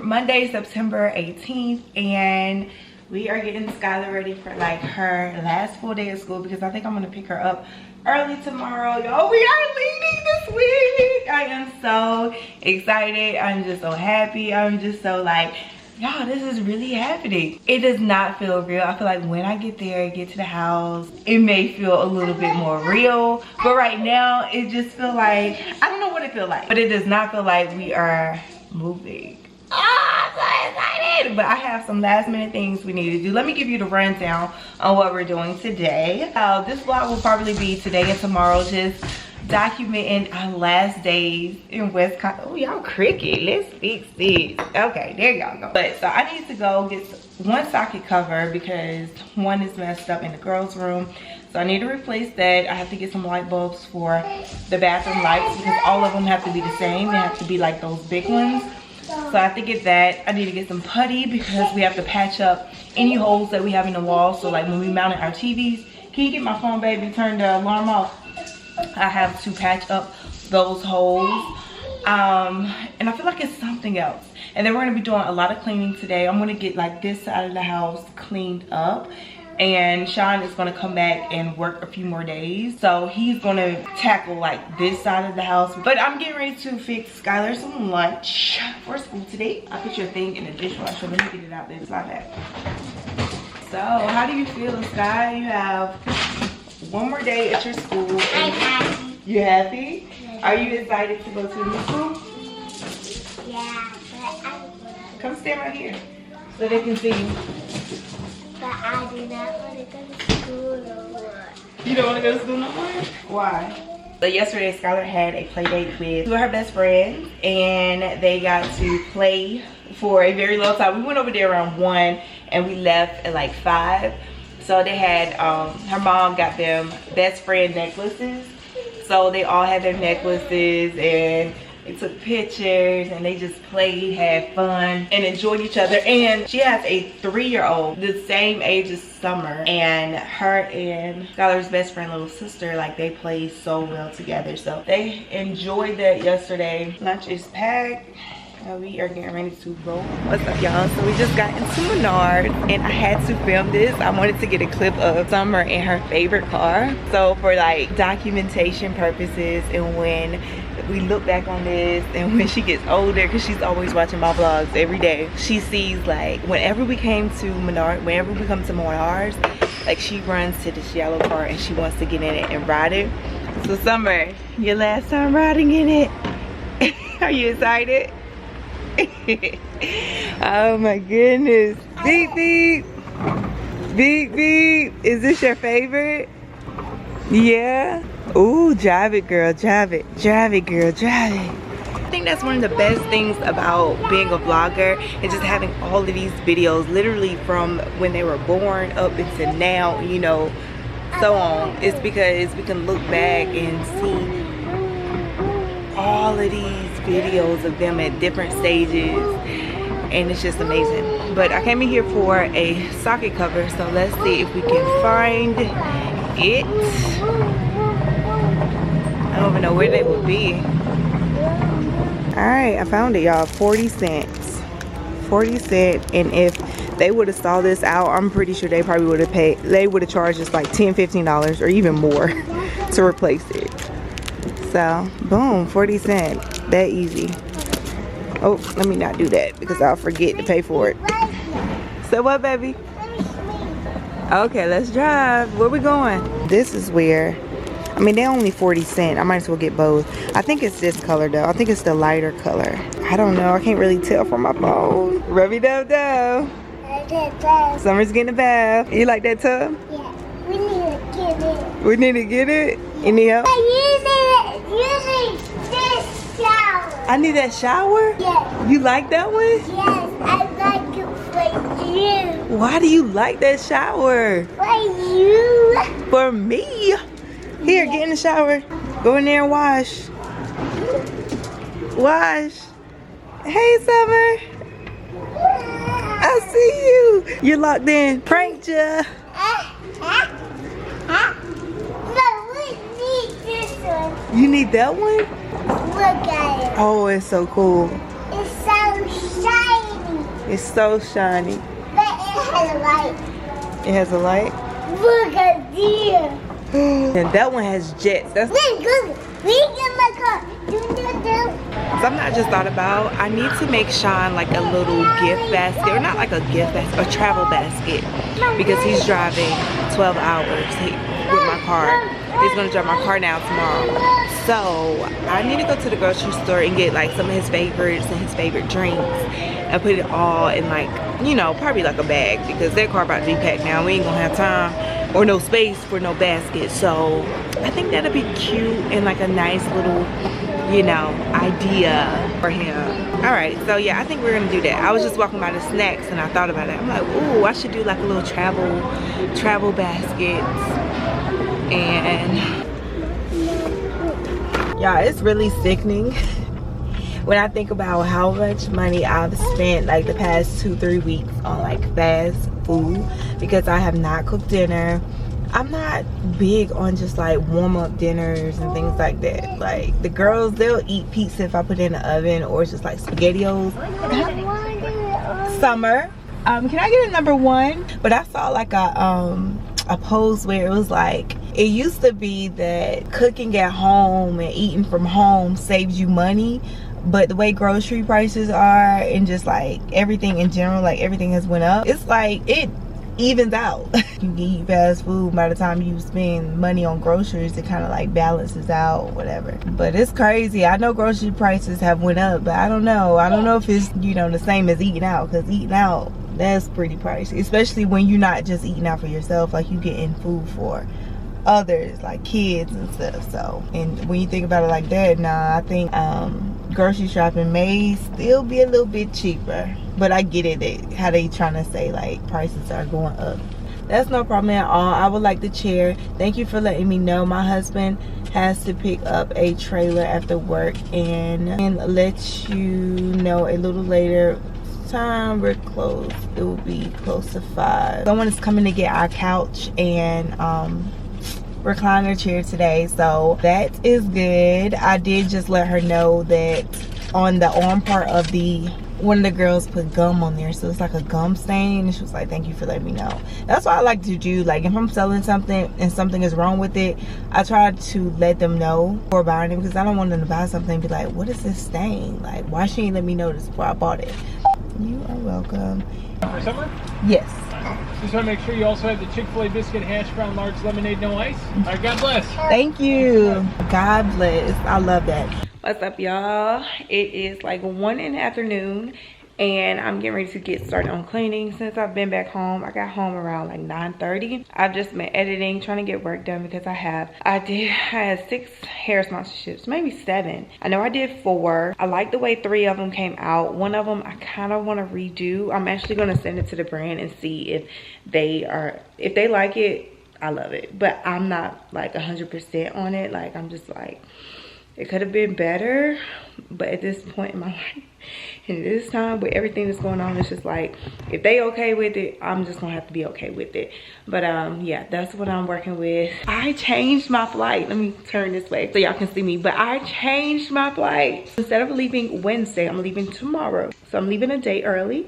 Monday, September 18th, and we are getting Skylar ready for like her last full day of school because I think I'm gonna pick her up early tomorrow. Y'all, we are leaving this week. I am so excited. I'm just so happy. I'm just so like, y'all, this is really happening. It does not feel real. I feel like when I get there, get to the house, it may feel a little bit more real. But right now, it just feels like, I don't know what it feels like, but it does not feel like we are moving. Oh, I'm so excited. But I have some last minute things we need to do. Let me give you the rundown on what we're doing today. This vlog will probably be today and tomorrow, just documenting our last days in Wisconsin. Oh, y'all cricket. Let's fix this. Okay, there y'all go. But so I need to go get one socket cover because one is messed up in the girls' room. So I need to replace that. I have to get some light bulbs for the bathroom lights because all of them have to be the same. They have to be like those big ones. So I have to get that. I need to get some putty because we have to patch up any holes that we have in the wall. So like when we mounted our TVs, can you get my phone, baby? Turn the alarm off. I have to patch up those holes. And I feel like it's something else. And then we're gonna be doing a lot of cleaning today. I'm gonna get like this side of the house cleaned up. And Sean is gonna come back and work a few more days. So he's gonna tackle like this side of the house. But I'm getting ready to fix Skylar some lunch for school today. I put your thing in the dishwasher. Let me get it out there. It's like that. So how do you feel, Sky? You have one more day at your school. I'm happy. You happy? Yes. Are you excited to go to new school? Yeah, but I don't want to. Come stand right here so they can see you. But I do not want to go to school no more. You don't want to go to school no more? Why? So yesterday, Skylar had a play date with two of her best friends, and they got to play for a very long time. We went over there around 1, and we left at like 5. So they had, her mom got them best friend necklaces. So they all had their necklaces, and they took pictures, and they just played, had fun, and enjoyed each other. And she has a 3-year-old, the same age as Summer. And her and Skylar's best friend, little sister, like they played so well together. So they enjoyed that yesterday. Lunch is packed. We are getting ready to roll. What's up, y'all? So we just got into Menards, and I had to film this. I wanted to get a clip of Summer in her favorite car. So for like documentation purposes, and when we look back on this, and when she gets older, because she's always watching my vlogs every day, she sees like whenever we come to Menards, like she runs to this yellow car and she wants to get in it and ride it. So Summer, your last time riding in it. Are you excited? Oh my goodness. Beep beep. Beep beep. Is this your favorite? Yeah. Ooh, drive it, girl. Drive it. Drive it, girl. Drive it. I think that's one of the best things about being a vlogger, and just having all of these videos literally from when they were born up into now, you know, so on. It's because we can look back and see all of these videos of them at different stages, and it's just amazing. But I came in here for a socket cover, so let's see if we can find it. I don't even know where they would be. Alright, I found it, y'all. 40 cents. 40 cents. And if they would have stalled this out, I'm pretty sure they probably would have paid, they would have charged us like $10, $15 or even more to replace it. So boom, 40 cents. That easy. Oh, let me not do that because I'll forget to pay for it. So what, baby? Okay, let's drive. Where we going? This is where, I mean, they're only 40 cents. I might as well get both. I think it's this color though. I think it's the lighter color. I don't know. I can't really tell from my phone. Rubby dub dub. Summer's getting a bath. You like that tub? Yeah. We need to get it. We need to get it? You need help? Using this shower. I need that shower? Yes. You like that one? Yes, I like it for you. Why do you like that shower? For you. For me? Here, get in the shower. Go in there and wash. Wash. Hey, Summer. I see you. You're locked in. Pranked ya. No, we need this one. You need that one? Look at it. Oh, it's so cool. It's so shiny. It's so shiny. But it has a light. It has a light? Look at there. And that one has jets. That's Look, we get my car. something I just thought about. I need to make Sean like a little gift basket, or not like a gift basket, a travel basket, because he's driving 12 hours with my car. He's gonna drive my car now tomorrow. So I need to go to the grocery store and get like some of his favorites and his favorite drinks and put it all in, like, you know, probably like a bag, because that car about to be packed now. We ain't gonna have time or no space for no basket. So I think that'll be cute and like a nice little, you know, idea for him. All right, so yeah, I think we're gonna do that. I was just walking by the snacks and I thought about it. I'm like, ooh, I should do like a little travel basket. And yeah, it's really sickening when I think about how much money I've spent like the past 2-3 weeks on like fast food, because I have not cooked dinner. I'm not big on just like warm-up dinners and things like that. Like the girls, they'll eat pizza if I put it in the oven, or it's just like SpaghettiOs. Summer, can I get a number 1? But I saw like a post where it was like, it used to be that cooking at home and eating from home saves you money, but the way grocery prices are and just like everything in general, like everything has went up, it's like it evens out. You can eat fast food, by the time you spend money on groceries, it kind of like balances out or whatever. But it's crazy. I know grocery prices have went up, but I don't know if it's, you know, the same as eating out, because eating out, that's pretty pricey, especially when you're not just eating out for yourself, like you getting food for others, like kids and stuff. So, and when you think about it like that, nah, I think grocery shopping may still be a little bit cheaper, but I get it, how they trying to say like prices are going up. That's no problem at all. I would like the chair. Thank you for letting me know. My husband has to pick up a trailer after work and let you know a little later. Time we're close, it will be close to 5. Someone is coming to get our couch and recliner chair today, so that is good. I did just let her know that on the arm part of one of the girls put gum on there, so it's like a gum stain, and she was like, thank you for letting me know. That's what I like to do. Like if I'm selling something and something is wrong with it, I try to let them know before buying it, because I don't want them to buy something and be like, what is this stain? Like, why she ain't let me know this before I bought it? You are welcome. For summer? Yes. Just want to make sure you also have the Chick-fil-A biscuit, hash brown, large lemonade, no ice. All right, God bless. Thank you. God bless. I love that. What's up, y'all? It is like 1 in the afternoon, and I'm getting ready to get started on cleaning. Since I've been back home, I got home around like 9:30. I've just been editing, trying to get work done, because I had 6 hair sponsorships, maybe 7. I know I did 4. I like the way 3 of them came out. 1 of them I kind of want to redo. I'm actually going to send it to the brand and see if they like it. I love it, but I'm not like 100% on it. Like I'm just like, it could have been better, but at this point in my life and this time with everything that's going on, it's just like, if they okay with it, I'm just gonna have to be okay with it. But yeah, that's what I'm working with. I changed my flight. Let me turn this way so y'all can see me. But I changed my flight. Instead of leaving Wednesday, I'm leaving tomorrow. So I'm leaving a day early,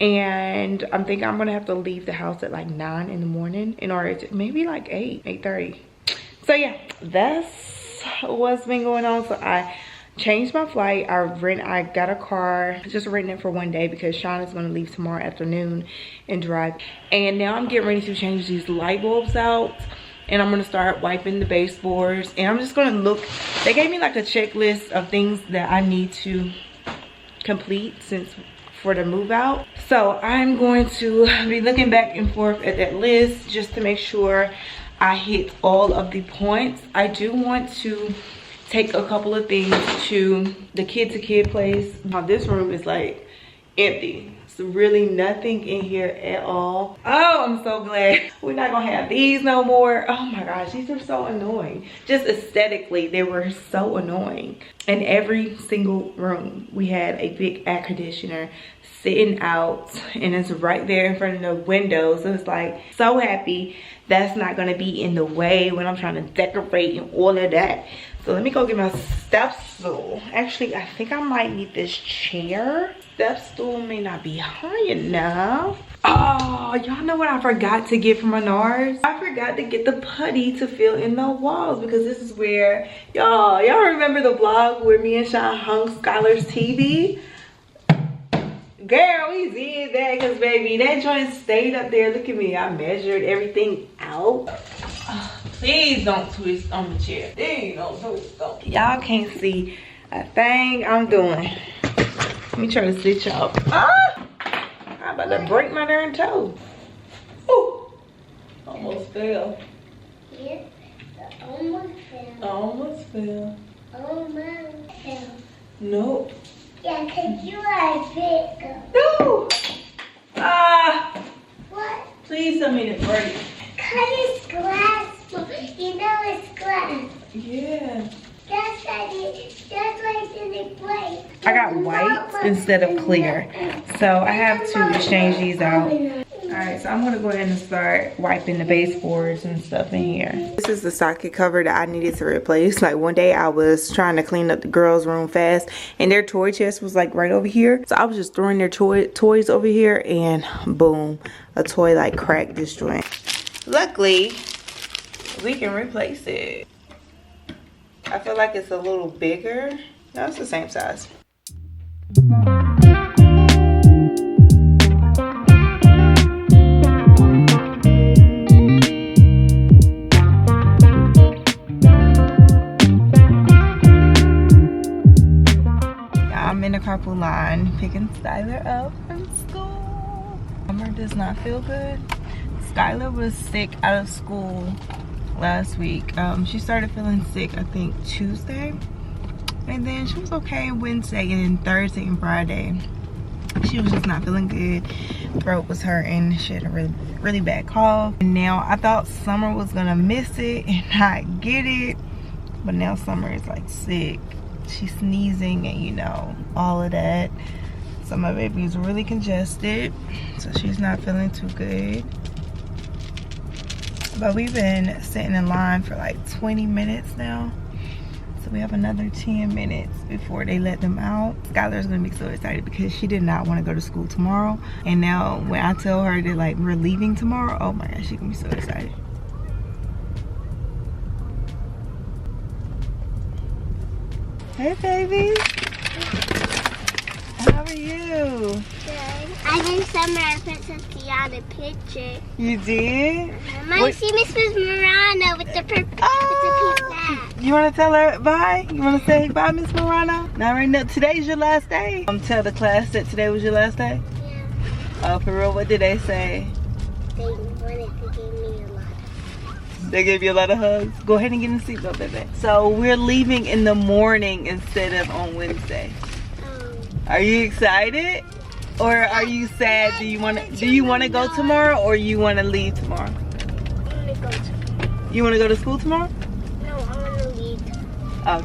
and I'm thinking I'm gonna have to leave the house at like 9 in the morning in order to, maybe like 8:30. So yeah, that's what's been going on. So I changed my flight. I got a car, just renting it for 1 day, because Sean is going to leave tomorrow afternoon and drive. And now I'm getting ready to change these light bulbs out, and I'm going to start wiping the baseboards, and I'm just going to look. They gave me like a checklist of things that I need to complete for the move out. So I'm going to be looking back and forth at that list just to make sure I hit all of the points. I do want to take a couple of things to the kid-to-kid place. Now this room is like empty. It's really nothing in here at all. Oh, I'm so glad we're not gonna have these no more. Oh my gosh, these are so annoying. Just aesthetically, they were so annoying. In every single room, we had a big air conditioner sitting out, and it's right there in front of the window. So it's like, so happy that's not gonna be in the way when I'm trying to decorate and all of that. So let me go get my step stool. Actually, I think I might need this chair. Step stool may not be high enough. Oh, y'all know what I forgot to get from Menards? I forgot to get the putty to fill in the walls, because this is where, y'all remember the vlog where me and Sean hung Skylar's TV? Girl, we did that because, baby, that joint stayed up there. Look at me. I measured everything out. Please don't twist on the chair. Please don't twist on. Y'all can't see a thing I'm doing. Let me try to sit y'all. Ah! I'm about to break my darn toe. Ooh! Almost fell. Yeah, almost fell. Almost fell. Almost fell. Nope. Yeah, cause you are big. No! Ah! What? Please tell me to break. Cause it's glass. You know it's glass. Yeah. That's why it didn't break. I got white instead of clear, so I have to exchange these out. Alright, so I'm gonna go ahead and start wiping the baseboards and stuff in here. This is the socket cover that I needed to replace. Like, one day I was trying to clean up the girls' room fast, and their toy chest was like right over here. So I was just throwing their toys over here, and boom, a toy like cracked this joint. Luckily, we can replace it. I feel like it's a little bigger. No, it's the same size. I'm in the carpool line picking Skylar up from school. Summer does not feel good. Skylar was sick out of school last week. She started feeling sick, I think, Tuesday. And then she was okay Wednesday, and then Thursday and Friday she was just not feeling good. Throat was hurting. She had a really bad cough. And now I thought Summer was gonna miss it and not get it, but now Summer is like sick. She's sneezing and, you know, all of that. So my baby's really congested, so she's not feeling too good. But we've been sitting in line for like 20 minutes now. So we have another 10 minutes before they let them out. Skylar's gonna be so excited because she did not want to go to school tomorrow. And now when I tell her that like we're leaving tomorrow, oh my gosh, she's gonna be so excited. Hey baby. How are you? Good. I think Summer I put something on the picture. You did? I see Mrs. Morano with the pink hat. You want to tell her bye? You want to say bye, Miss Morano? Not right now. Today's your last day. Tell the class that today was your last day? Yeah. Oh, for real? What did they say? They wanted to give me a lot of hugs. They gave you a lot of hugs? Go ahead and get in the seatbelt, baby. So we're leaving in the morning instead of on Wednesday. Are you excited? Or are you sad? Do you want to go tomorrow, or you want to leave tomorrow? I want to go tomorrow. You want to go to school tomorrow? No, I want to leave. Okay. I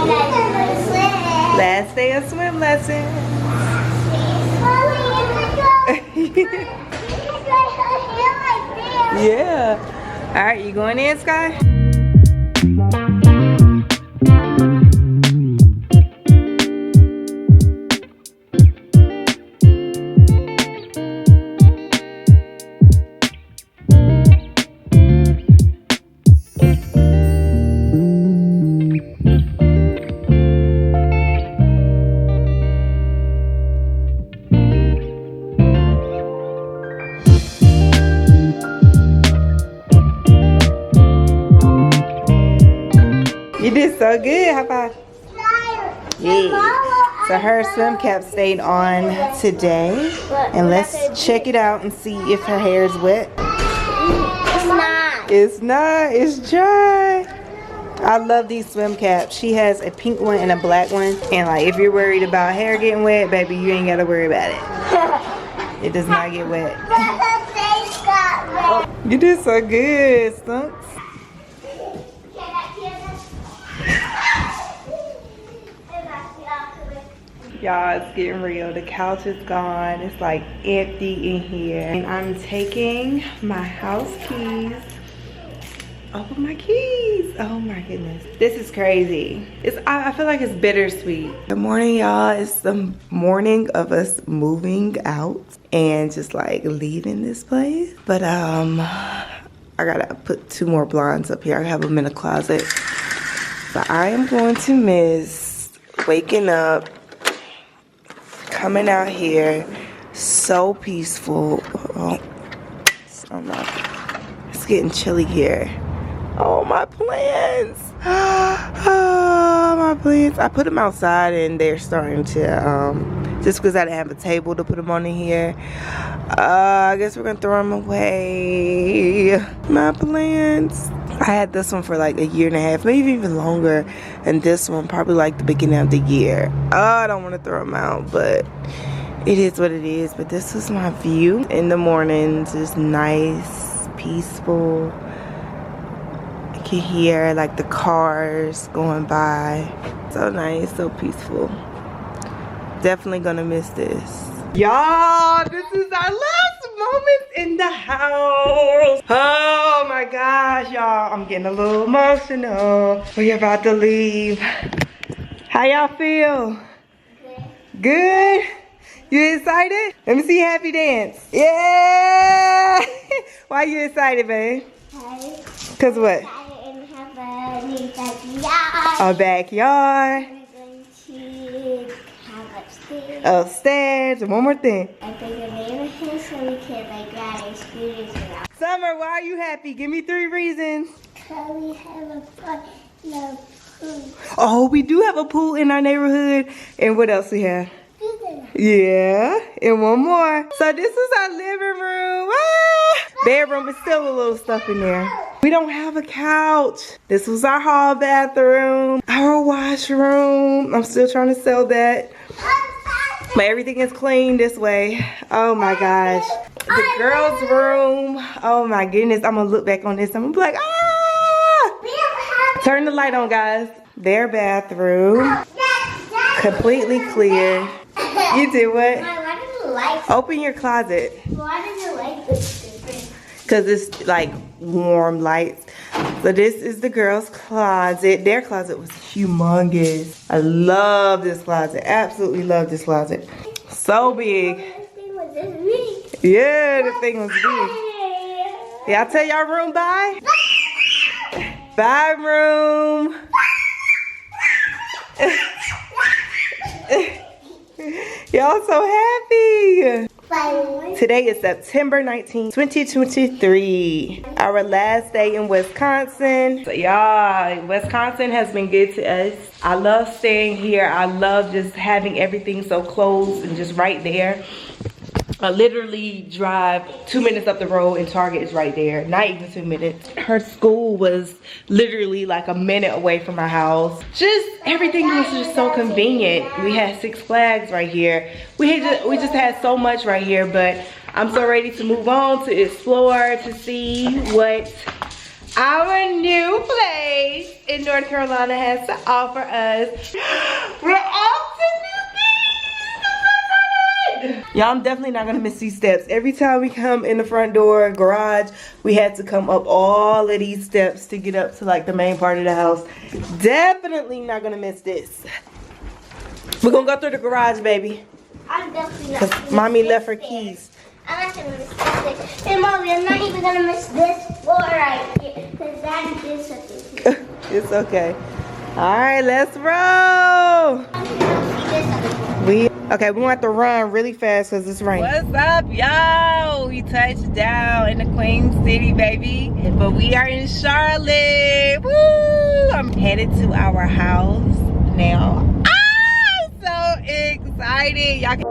got to swim. Last day of swim lesson. Yeah. All right, you going in, Sky? You did so good. High five. Yeah. So her swim cap stayed on today. And let's check it out and see if her hair is wet. It's not. It's not. It's dry. I love these swim caps. She has a pink one and a black one. And like, if you're worried about hair getting wet, baby, you ain't got to worry about it. It does not get wet. You did so good, Stunks. Y'all, it's getting real. The couch is gone. It's like empty in here. And I'm taking my house keys open my keys. Oh my goodness. This is crazy. I feel like it's bittersweet. Good morning, y'all. It's the morning of us moving out and just like leaving this place. But I gotta put 2 more blinds up here. I have them in the closet. But I am going to miss waking up, coming out here, so peaceful. Oh, so not. It's getting chilly here. Oh, my plants. Oh, my plants. I put them outside and they're starting to, just because I didn't have a table to put them on in here. I guess we're going to throw them away. My plants. I had this one for like a year and a half, maybe even longer. And this one probably like the beginning of the year. I don't want to throw them out, but it is what it is. But this is my view in the mornings. Just nice, peaceful. I can hear like the cars going by. So nice, so peaceful. Definitely gonna miss this. Y'all, this is our last moment in the house. Oh my gosh, y'all. I'm getting a little emotional. We're about to leave. How y'all feel? Good? You excited? Let me see you happy dance. Yeah! Why you excited, babe? Cause what? Have a new backyard. A backyard. We're going to have upstairs. Upstairs. And one more thing. A bigger neighborhood so we can like ride our scooters around. Summer, why are you happy? Give me 3 reasons. Because we have a fun little pool. Oh, we do have a pool in our neighborhood. And what else we have? Yeah, and one more. So this is our living room. Ah! Bedroom is still a little stuff in there. We don't have a couch. This was our hall bathroom, our washroom. I'm still trying to sell that. But everything is clean this way. Oh my gosh. The girls' room. Oh my goodness. I'm gonna look back on this. I'm gonna be like, ah! Turn the light on, guys. Their bathroom. Completely clear. You did what? Why does the light? Open your closet. Why does the light look different? Because it's like warm lights. So this is the girls' closet. Their closet was humongous. I love this closet. Absolutely love this closet. So big. This thing was this big. Yeah, the thing was big. Yeah, I tell y'all room bye? Bye room. Y'all so happy. Today is September 19th, 2023. Our last day in Wisconsin. So y'all, Wisconsin has been good to us. I love staying here. I love just having everything so close and just right there. I literally drive 2 minutes up the road and Target is right there. Not even 2 minutes. Her school was literally like a minute away from my house. Just everything was just so convenient. We had 6 Flags right here. We just had so much right here, but I'm so ready to move on, to explore, to see what our new place in North Carolina has to offer us. We're off to new. Y'all, I'm definitely not gonna miss these steps. Every time we come in the front door, garage, we had to come up all of these steps to get up to like the main part of the house. Definitely not gonna miss this. We're gonna go through the garage, baby. I'm definitely not. Cause mommy left her keys. I'm not gonna miss this. And mommy, I'm not even gonna miss this floor right here. Cause daddy did something to me. It's okay. All right, let's roll. Okay, we want to run really fast because it's raining. What's up, y'all? We touched down in the Queen City, baby. But we are in Charlotte. Woo! I'm headed to our house now. I'm so excited. Y'all can